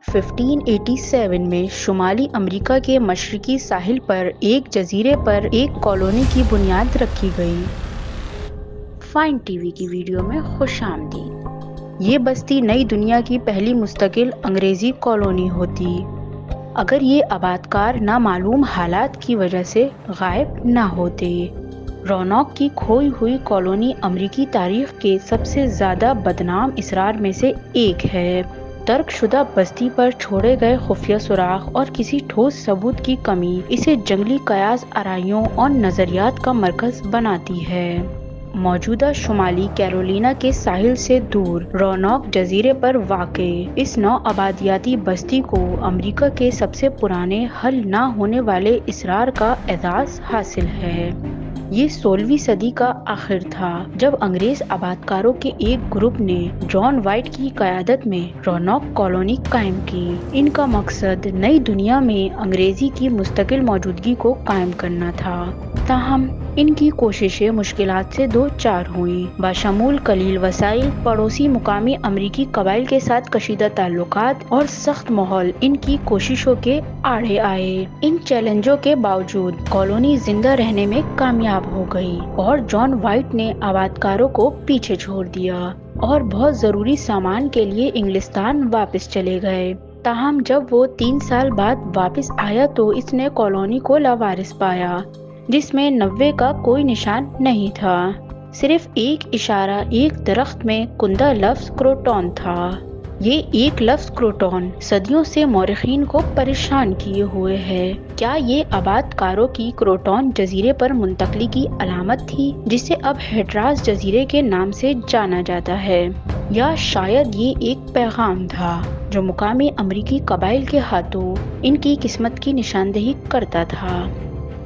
1587 میں شمالی امریکا کے مشرقی ساحل پر ایک جزیرے پر ایک کالونی کی بنیاد رکھی گئی۔ فائن ٹی وی کی ویڈیو میں خوش آمدید۔ یہ بستی نئی دنیا کی پہلی مستقل انگریزی کالونی ہوتی اگر یہ آبادکار نامعلوم حالات کی وجہ سے غائب نہ ہوتے۔ روناق کی کھوئی ہوئی کالونی امریکی تاریخ کے سب سے زیادہ بدنام اسرار میں سے ایک ہے۔ ترک شدہ بستی پر چھوڑے گئے خفیہ سراغ اور کسی ٹھوس ثبوت کی کمی اسے جنگلی قیاس آرائیوں اور نظریات کا مرکز بناتی ہے۔ موجودہ شمالی کیرولینا کے ساحل سے دور روناق جزیرے پر واقع اس نو آبادیاتی بستی کو امریکا کے سب سے پرانے حل نہ ہونے والے اسرار کا اعزاز حاصل ہے۔ یہ 16ویں صدی کا آخر تھا جب انگریز آبادکاروں کے ایک گروپ نے جان وائٹ کی قیادت میں روناق کالونی قائم کی۔ ان کا مقصد نئی دنیا میں انگریزی کی مستقل موجودگی کو قائم کرنا تھا۔ تاہم ان کی کوششیں مشکلات سے دو چار ہوئیں، بشمول قلیل وسائل، پڑوسی مقامی امریکی قبائل کے ساتھ کشیدہ تعلقات اور سخت ماحول ان کی کوششوں کے آڑے آئے۔ ان چیلنجوں کے باوجود کالونی زندہ رہنے میں کامیاب ہو گئی اور جان وائٹ نے آبادکاروں کو پیچھے چھوڑ دیا اور بہت ضروری سامان کے لیے انگلستان واپس چلے گئے۔ تاہم جب وہ 3 سال بعد واپس آیا تو اس نے کالونی کو لاوارث پایا، جس میں 90 کا کوئی نشان نہیں تھا، صرف ایک اشارہ ایک درخت میں کندہ لفظ کروٹون تھا۔ یہ ایک لفظ کروٹون صدیوں سے مورخین کو پریشان کیے ہوئے ہے۔ کیا یہ آبادکاروں کی کروٹون جزیرے پر منتقلی کی علامت تھی جسے اب ہیٹراس جزیرے کے نام سے جانا جاتا ہے، یا شاید یہ ایک پیغام تھا جو مقامی امریکی قبائل کے ہاتھوں ان کی قسمت کی نشاندہی کرتا تھا؟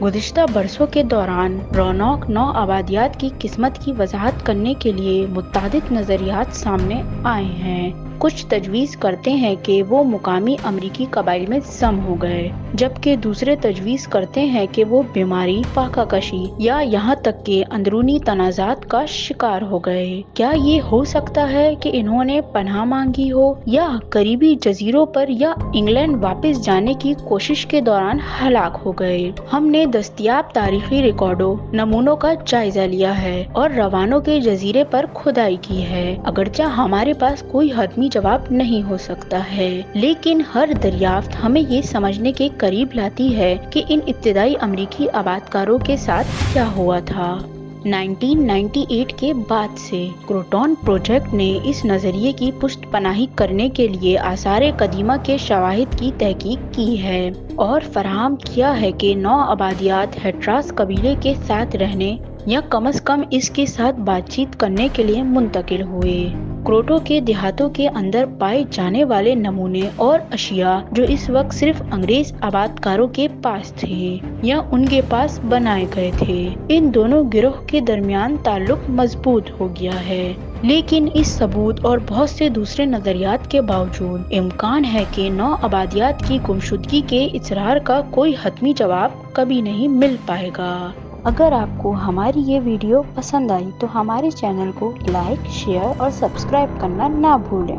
گزشتہ برسوں کے دوران روناق نو آبادیات کی قسمت کی وضاحت کرنے کے لیے متعدد نظریات سامنے آئے ہیں۔ کچھ تجویز کرتے ہیں کہ وہ مقامی امریکی قبائل میں ضم ہو گئے، جبکہ دوسرے تجویز کرتے ہیں کہ وہ بیماری، فاقہ کشی یا یہاں تک کہ اندرونی تنازعات کا شکار ہو گئے۔ کیا یہ ہو سکتا ہے کہ انہوں نے پناہ مانگی ہو یا قریبی جزیروں پر یا انگلینڈ واپس جانے کی کوشش کے دوران ہلاک ہو گئے؟ ہم نے دستیاب تاریخی ریکارڈوں، نمونوں کا جائزہ لیا ہے اور روانوں کے جزیرے پر کھدائی کی ہے۔ اگرچہ ہمارے پاس کوئی حتمی جواب نہیں ہو سکتا ہے، لیکن ہر دریافت ہمیں یہ سمجھنے کے قریب لاتی ہے کہ ان ابتدائی امریکی آبادکاروں کے ساتھ کیا ہوا تھا۔ 1998 کے بعد سے کروٹون پروجیکٹ نے اس نظریے کی پشت پناہی کرنے کے لیے آثار قدیمہ کے شواہد کی تحقیق کی ہے اور فراہم کیا ہے کہ نو آبادیات ہیٹراس قبیلے کے ساتھ رہنے یا کم از کم اس کے ساتھ بات چیت کرنے کے لیے منتقل ہوئے۔ کروٹو کے دیہاتوں کے اندر پائے جانے والے نمونے اور اشیاء جو اس وقت صرف انگریز آبادکاروں کے پاس تھے یا ان کے پاس بنائے گئے تھے، ان دونوں گروہ کے درمیان تعلق مضبوط ہو گیا ہے۔ لیکن اس ثبوت اور بہت سے دوسرے نظریات کے باوجود امکان ہے کہ نو آبادیات کی گمشدگی کے اصرار کا کوئی حتمی جواب کبھی نہیں مل پائے گا۔ اگر آپ کو ہماری یہ ویڈیو پسند آئی تو ہمارے چینل کو لائک، شیئر اور سبسکرائب کرنا نہ بھولیں۔